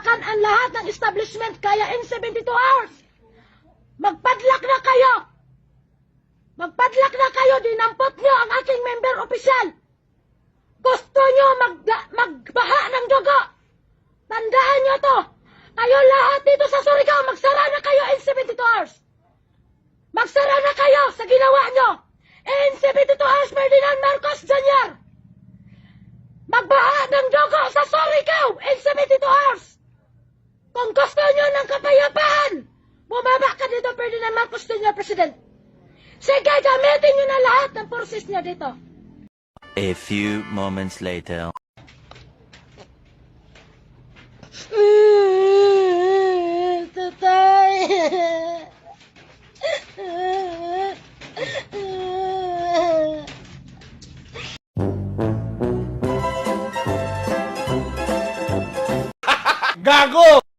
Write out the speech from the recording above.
Bakbakan ang lahat ng establishment kaya in 72 hours. Magpadlak na kayo. Magpadlak na kayo, dinampot nyo ang aking member opisyal. Gusto nyo magbaha ng dugo. Tandaan nyo to. Kayo lahat dito sa Surigao, magsara na kayo in 72 hours. Magsara na kayo sa ginawa nyo. In 72 hours, Ferdinand Marcos Jr. Magbaha ng dugo sa Surigao in 72 hours. Kung gusto nyo ng kapayapaan, bumaba ka dito, Ferdinand Marcos Jr. President. Sige, gamitin nyo na lahat ng forces nyo dito. A few moments later. Tatay. Gago!